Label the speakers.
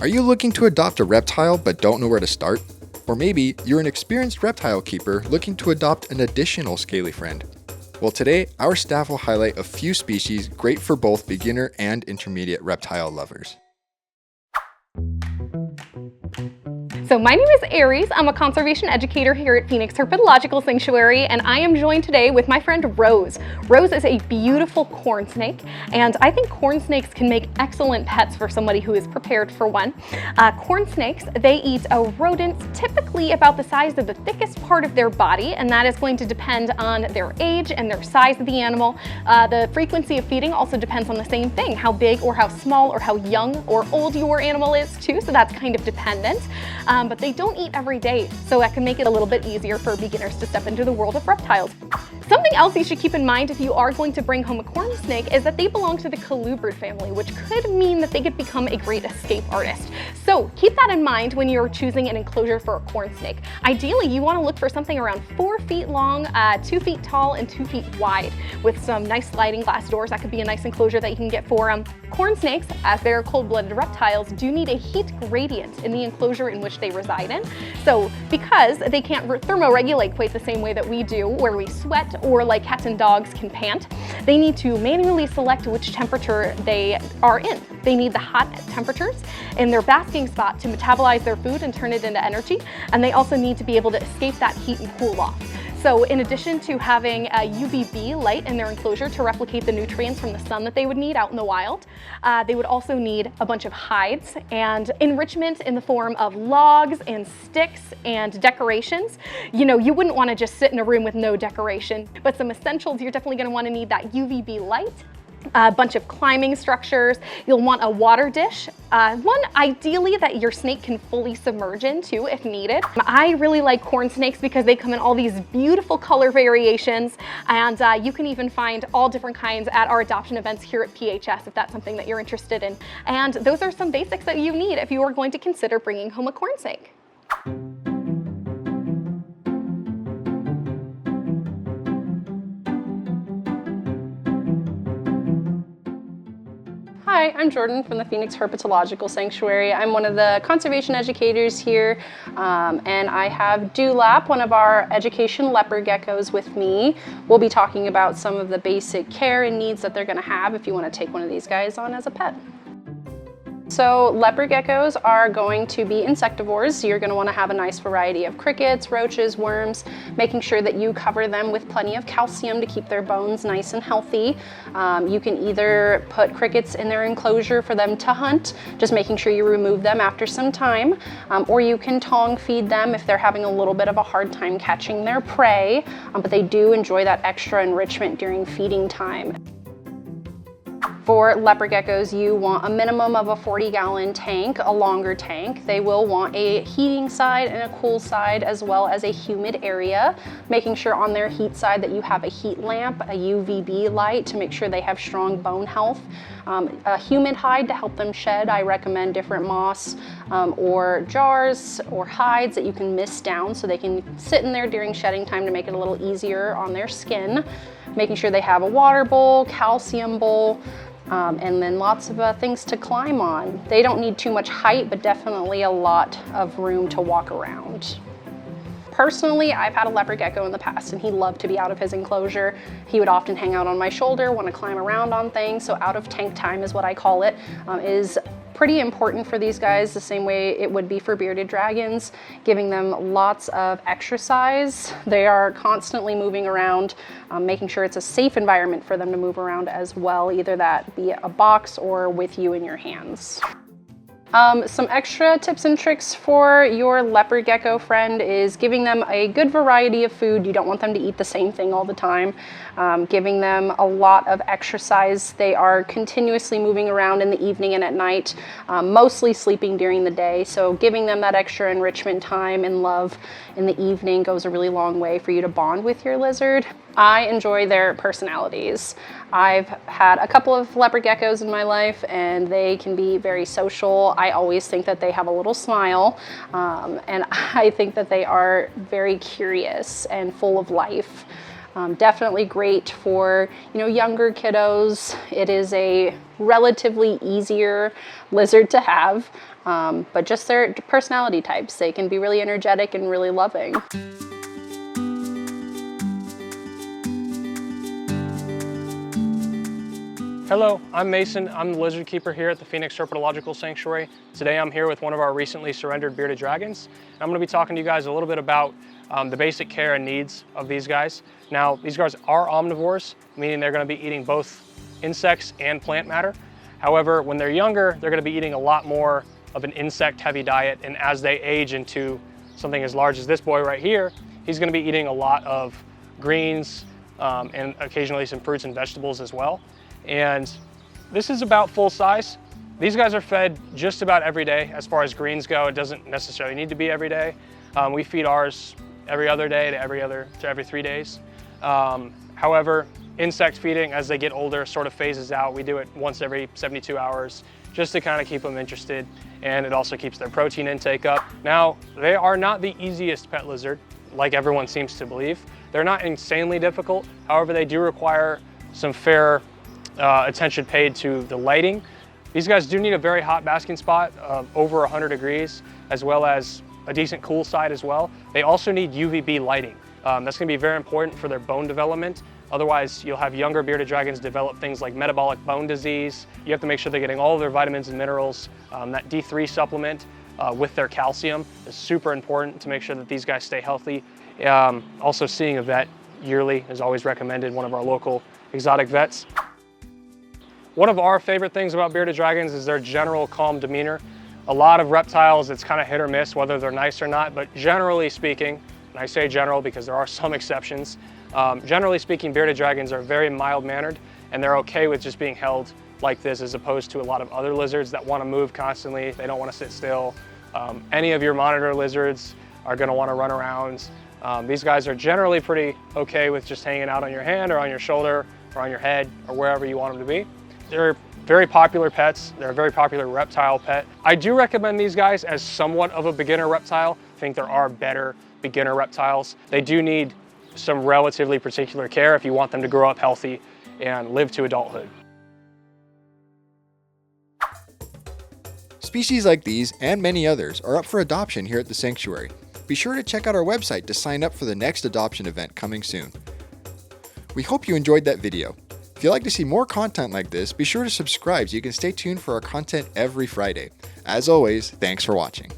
Speaker 1: Are you looking to adopt a reptile but don't know where to start? Or maybe you're an experienced reptile keeper looking to adopt an additional scaly friend. Well, today our staff will highlight a few species great for both beginner and intermediate reptile lovers.
Speaker 2: So my name is Aries. I'm a conservation educator here at Phoenix Herpetological Sanctuary, and I am joined today with my friend Rose. Rose is a beautiful corn snake, and I think corn snakes can make excellent pets for somebody who is prepared for one. Corn snakes, they eat rodents typically about the size of the thickest part of their body, and that is going to depend on their age and their size of the animal. The frequency of feeding also depends on the same thing, how big or how small or how young or old your animal is too, so that's kind of dependent. But they don't eat every day, so that can make it a little bit easier for beginners to step into the world of reptiles. Something else you should keep in mind if you are going to bring home a corn snake is that they belong to the colubrid family, which could mean that they could become a great escape artist. So keep that in mind when you're choosing an enclosure for a corn snake. Ideally, you want to look for something around 4 feet long, 2 feet tall, and 2 feet wide, with some nice sliding glass doors. That could be a nice enclosure that you can get for them. Corn snakes, as they're cold-blooded reptiles, do need a heat gradient in the enclosure in which they reside in. So because they can't thermoregulate quite the same way that we do, where we sweat or like cats and dogs can pant, they need to manually select which temperature they are in. They need the hot temperatures in their basking spot to metabolize their food and turn it into energy, and they also need to be able to escape that heat and cool off. So in addition to having a UVB light in their enclosure to replicate the nutrients from the sun that they would need out in the wild, they would also need a bunch of hides and enrichment in the form of logs and sticks and decorations. You know, you wouldn't want to just sit in a room with no decoration, but some essentials, you're definitely going to want to need that UVB light, a bunch of climbing structures. You'll want a water dish, one ideally that your snake can fully submerge into if needed. I really like corn snakes because they come in all these beautiful color variations, and you can even find all different kinds at our adoption events here at PHS if that's something that you're interested in. And those are some basics that you need if you are going to consider bringing home a corn snake.
Speaker 3: Hi, I'm Jordan from the Phoenix Herpetological Sanctuary. I'm one of the conservation educators here, and I have Dewlap, one of our education leopard geckos, with me. We'll be talking about some of the basic care and needs that they're going to have if you want to take one of these guys on as a pet. So leopard geckos are going to be insectivores. You're going to want to have a nice variety of crickets, roaches, worms, making sure that you cover them with plenty of calcium to keep their bones nice and healthy. You can either put crickets in their enclosure for them to hunt, just making sure you remove them after some time, or you can tongue feed them if they're having a little bit of a hard time catching their prey, but they do enjoy that extra enrichment during feeding time. For leopard geckos, you want a minimum of a 40-gallon tank, a longer tank. They will want a heating side and a cool side, as well as a humid area, making sure on their heat side that you have a heat lamp, a UVB light to make sure they have strong bone health. A humid hide to help them shed. I recommend different moss or jars or hides that you can mist down so they can sit in there during shedding time to make it a little easier on their skin. Making sure they have a water bowl, calcium bowl, and then lots of things to climb on. They don't need too much height, but definitely a lot of room to walk around. Personally, I've had a leopard gecko in the past and he loved to be out of his enclosure. He would often hang out on my shoulder, want to climb around on things, so out of tank time is what I call it, is pretty important for these guys, the same way it would be for bearded dragons, giving them lots of exercise. They are constantly moving around, making sure it's a safe environment for them to move around as well, either that be a box or with you in your hands. Some extra tips and tricks for your leopard gecko friend is giving them a good variety of food. You don't want them to eat the same thing all the time. Giving them a lot of exercise. They are continuously moving around in the evening and at night, mostly sleeping during the day. So giving them that extra enrichment time and love in the evening goes a really long way for you to bond with your lizard. I enjoy their personalities. I've had a couple of leopard geckos in my life and they can be very social. I always think that they have a little smile, and I think that they are very curious and full of life. Definitely great for, younger kiddos. It is a relatively easier lizard to have. but just their personality types. They can be really energetic and really loving.
Speaker 4: Hello, I'm Mason. I'm the lizard keeper here at the Phoenix Herpetological Sanctuary. Today I'm here with one of our recently surrendered bearded dragons. I'm going to be talking to you guys a little bit about the basic care and needs of these guys. Now, these guys are omnivores, meaning they're going to be eating both insects and plant matter. However, when they're younger, they're going to be eating a lot more of an insect-heavy diet, and as they age into something as large as this boy right here, he's going to be eating a lot of greens and occasionally some fruits and vegetables as well. And this is about full size. These guys are fed just about every day. As far as greens go, it doesn't necessarily need to be every day. We feed ours every other day to every 3 days. However, insect feeding as they get older sort of phases out. We do it once every 72 hours just to kind of keep them interested, and it also keeps their protein intake up. Now, they are not the easiest pet lizard, like everyone seems to believe. They're not insanely difficult. However, they do require some fair attention paid to the lighting. These guys do need a very hot basking spot of over 100 degrees, as well as a decent cool side as well. They also need UVB lighting. That's going to be very important for their bone development. Otherwise, you'll have younger bearded dragons develop things like metabolic bone disease. You have to make sure they're getting all of their vitamins and minerals. That D3 supplement with their calcium is super important to make sure that these guys stay healthy. Also, seeing a vet yearly is always recommended, one of our local exotic vets. One of our favorite things about bearded dragons is their general calm demeanor. A lot of reptiles, it's kind of hit or miss whether they're nice or not, but generally speaking, and I say general because there are some exceptions, generally speaking, bearded dragons are very mild-mannered, and they're okay with just being held like this, as opposed to a lot of other lizards that want to move constantly. They don't want to sit still. Any of your monitor lizards are going to want to run around. These guys are generally pretty okay with just hanging out on your hand or on your shoulder or on your head or wherever you want them to be. They're very popular pets. They're a very popular reptile pet. I do recommend these guys as somewhat of a beginner reptile. I think there are better beginner reptiles. They do need some relatively particular care if you want them to grow up healthy and live to adulthood.
Speaker 1: Species like these and many others are up for adoption here at the sanctuary. Be sure to check out our website to sign up for the next adoption event coming soon. We hope you enjoyed that video. If you'd like to see more content like this, be sure to subscribe so you can stay tuned for our content every Friday. As always, thanks for watching.